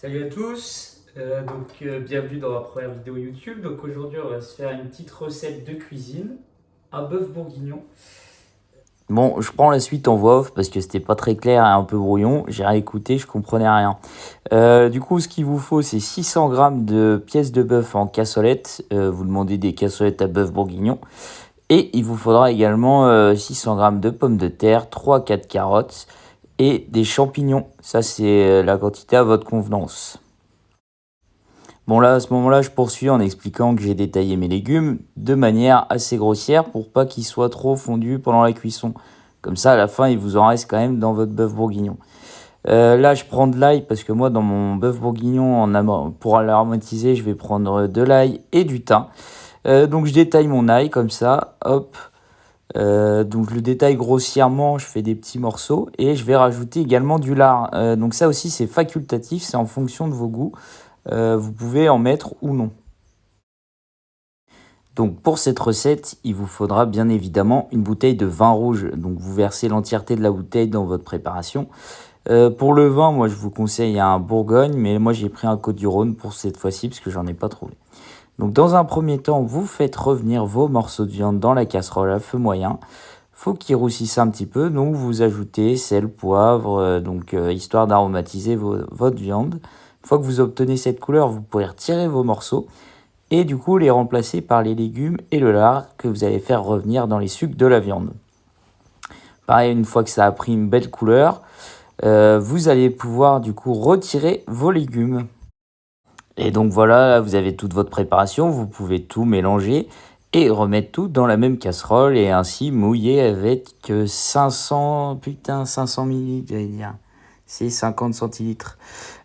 Salut à tous, bienvenue dans ma première vidéo YouTube. Donc aujourd'hui on va se faire une petite recette de cuisine, un bœuf bourguignon. Bon, je prends la suite en voix off parce que c'était pas très clair et un peu brouillon. J'ai réécouté, je comprenais rien. Du coup, ce qu'il vous faut, c'est 600 grammes de pièces de bœuf en cassolette. Vous demandez des cassolettes à bœuf bourguignon. Et il vous faudra également 600 grammes de pommes de terre, 3-4 carottes et des champignons. Ça, c'est la quantité à votre convenance. Bon là, à ce moment-là, je poursuis en expliquant que j'ai détaillé mes légumes de manière assez grossière pour pas qu'ils soient trop fondus pendant la cuisson. Comme ça, à la fin, il vous en reste quand même dans votre bœuf bourguignon. Là, je prends de l'ail parce que moi, dans mon bœuf bourguignon, pour l'aromatiser, je vais prendre de l'ail et du thym. Donc, je détaille mon ail comme ça, hop. Donc, je le détaille grossièrement, je fais des petits morceaux et je vais rajouter également du lard. Donc, ça aussi, c'est facultatif, c'est en fonction de vos goûts. Vous pouvez en mettre ou non. Donc pour cette recette, il vous faudra bien évidemment une bouteille de vin rouge. Donc vous versez l'entièreté de la bouteille dans votre préparation. Pour le vin, moi je vous conseille un Bourgogne, mais moi j'ai pris un Côtes-du-Rhône pour cette fois-ci parce que j'en ai pas trouvé. Donc dans un premier temps, vous faites revenir vos morceaux de viande dans la casserole à feu moyen. Faut qu'ils roussissent un petit peu, donc vous ajoutez sel, poivre, histoire d'aromatiser votre viande. Une fois que vous obtenez cette couleur, vous pourrez retirer vos morceaux et du coup les remplacer par les légumes et le lard que vous allez faire revenir dans les sucs de la viande. Pareil, une fois que ça a pris une belle couleur, vous allez pouvoir du coup retirer vos légumes. Et donc voilà, là, vous avez toute votre préparation, vous pouvez tout mélanger et remettre tout dans la même casserole et ainsi mouiller avec 500 millilitres, j'allais dire. C'est 50 centilitres.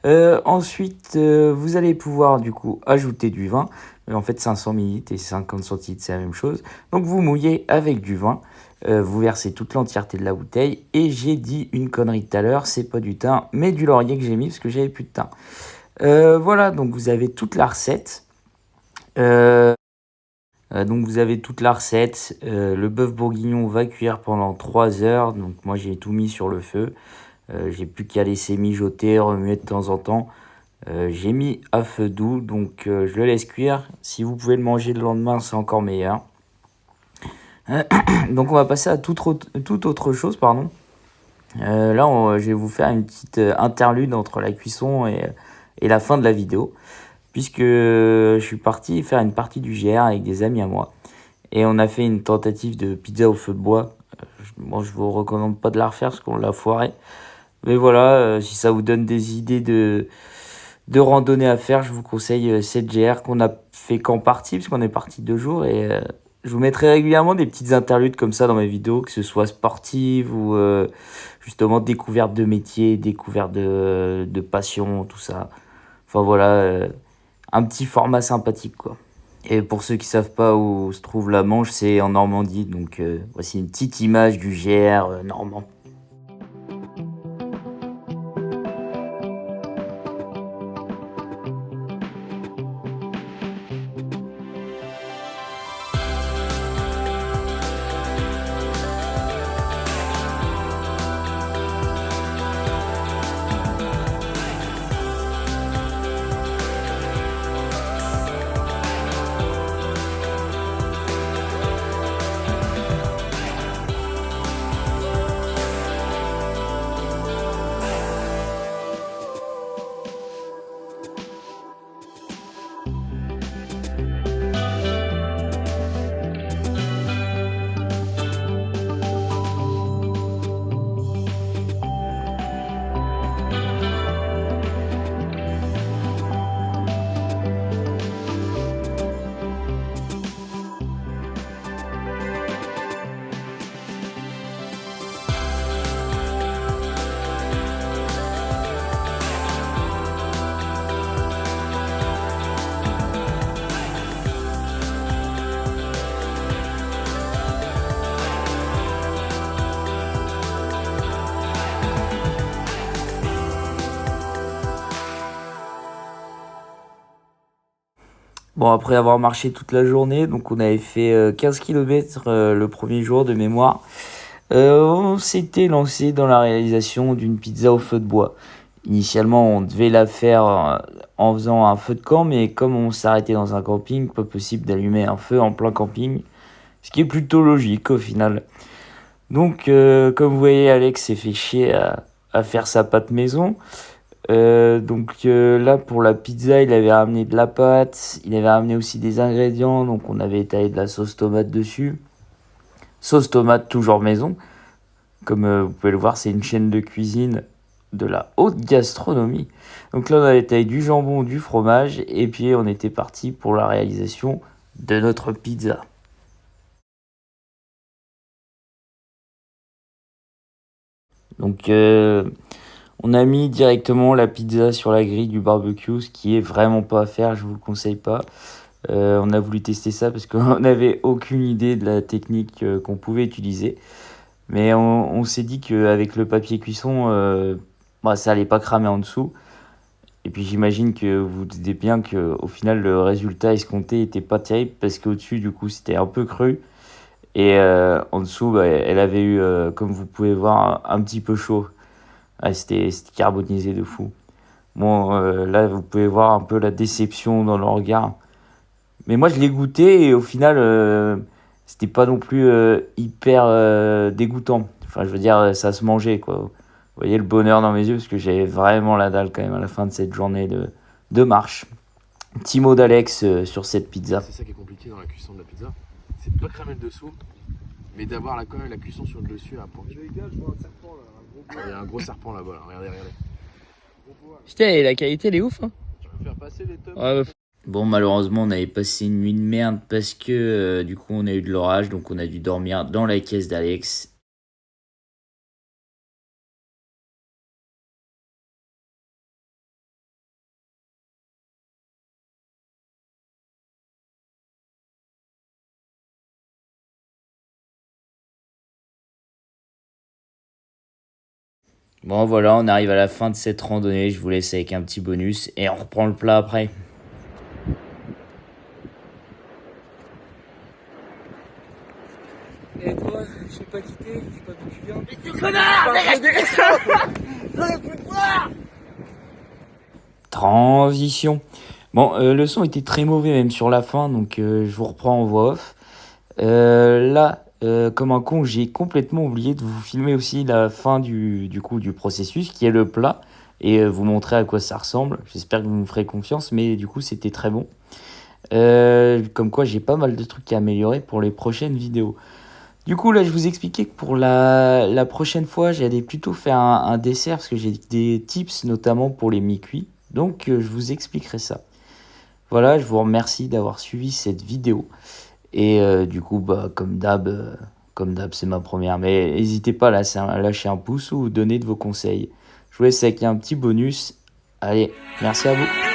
Ensuite, vous allez pouvoir du coup ajouter du vin. En fait, 500 millilitres et 50 centilitres, c'est la même chose. Donc, vous mouillez avec du vin. Vous versez toute l'entièreté de la bouteille. Et j'ai dit une connerie tout à l'heure, c'est pas du thym, mais du laurier que j'ai mis parce que j'avais plus de thym. Voilà, donc vous avez toute la recette. Le bœuf bourguignon va cuire pendant 3 heures. Donc, moi, j'ai tout mis sur le feu. J'ai plus qu'à laisser mijoter, remuer de temps en temps. J'ai mis à feu doux, donc je le laisse cuire. Si vous pouvez le manger le lendemain, c'est encore meilleur. Donc on va passer à toute autre chose, pardon. Là, je vais vous faire une petite interlude entre la cuisson et la fin de la vidéo. Puisque je suis parti faire une partie du GR avec des amis à moi. Et on a fait une tentative de pizza au feu de bois. Moi, je vous recommande pas de la refaire parce qu'on l'a foiré. Mais voilà, si ça vous donne des idées de randonnée à faire, je vous conseille cette GR qu'on a fait qu'en partie, parce qu'on est parti 2 jours. Et je vous mettrai régulièrement des petites interludes comme ça dans mes vidéos, que ce soit sportives ou justement découverte de métier, découverte de passion, tout ça. Enfin voilà, un petit format sympathique quoi. Et pour ceux qui savent pas où se trouve la Manche, c'est en Normandie. Donc voici une petite image du GR normand. Bon, après avoir marché toute la journée, donc on avait fait 15 km le premier jour de mémoire, on s'était lancé dans la réalisation d'une pizza au feu de bois. Initialement, on devait la faire en faisant un feu de camp, mais comme on s'arrêtait dans un camping, pas possible d'allumer un feu en plein camping, ce qui est plutôt logique au final. Donc, comme vous voyez, Alex s'est fait chier à faire sa pâte maison. Là, pour la pizza, il avait ramené de la pâte, il avait ramené aussi des ingrédients, donc on avait étalé de la sauce tomate dessus. Sauce tomate toujours maison. Comme vous pouvez le voir, c'est une chaîne de cuisine de la haute gastronomie. Donc là, on avait taillé du jambon, du fromage, et puis on était parti pour la réalisation de notre pizza. Donc, on a mis directement la pizza sur la grille du barbecue, ce qui est vraiment pas à faire, je vous le conseille pas. On a voulu tester ça parce qu'on n'avait aucune idée de la technique qu'on pouvait utiliser. Mais on s'est dit qu'avec le papier cuisson, ça allait pas cramer en dessous. Et puis j'imagine que vous vous doutez bien qu'au final, le résultat escompté était pas terrible parce qu'au-dessus, du coup, c'était un peu cru. Et en dessous, elle avait eu, comme vous pouvez voir, un petit peu chaud. Ouais, c'était carbonisé de fou. Bon, là, vous pouvez voir un peu la déception dans le regard. Mais moi, je l'ai goûté et au final, c'était pas non plus hyper dégoûtant. Enfin, je veux dire, ça se mangeait, quoi. Vous voyez le bonheur dans mes yeux parce que j'avais vraiment la dalle quand même à la fin de cette journée de marche. Petit mot d'Alex sur cette pizza. C'est ça qui est compliqué dans la cuisson de la pizza. C'est de pas cramer le dessous, mais d'avoir quand même la cuisson sur le dessus à point. Les gars, je vois un serpent là, un gros Il y a un gros serpent là-bas, là. Regardez. gros poil. Putain, la qualité elle est ouf. Hein. Tu veux faire passer les tomes Ouais, Bon, malheureusement, on avait passé une nuit de merde parce que du coup, on a eu de l'orage, donc on a dû dormir dans la caisse d'Alex. Bon, voilà, on arrive à la fin de cette randonnée. Je vous laisse avec un petit bonus et on reprend le plat après. Et toi, je sais pas quitter, je sais pas d'où tu viens. Mais tu Transition. Bon, le son était très mauvais même sur la fin, donc je vous reprends en voix off. Comme un con, j'ai complètement oublié de vous filmer aussi la fin du processus, qui est le plat, et vous montrer à quoi ça ressemble. J'espère que vous me ferez confiance, mais du coup, c'était très bon. Comme quoi, j'ai pas mal de trucs à améliorer pour les prochaines vidéos. Du coup, là, je vous expliquais que pour la prochaine fois, j'allais plutôt faire un dessert, parce que j'ai des tips, notamment pour les mi-cuits. Donc, je vous expliquerai ça. Voilà, je vous remercie d'avoir suivi cette vidéo. Et du coup, comme d'hab, c'est ma première. Mais n'hésitez pas à lâcher un pouce ou donner de vos conseils. Je vous laisse avec un petit bonus. Allez, merci à vous.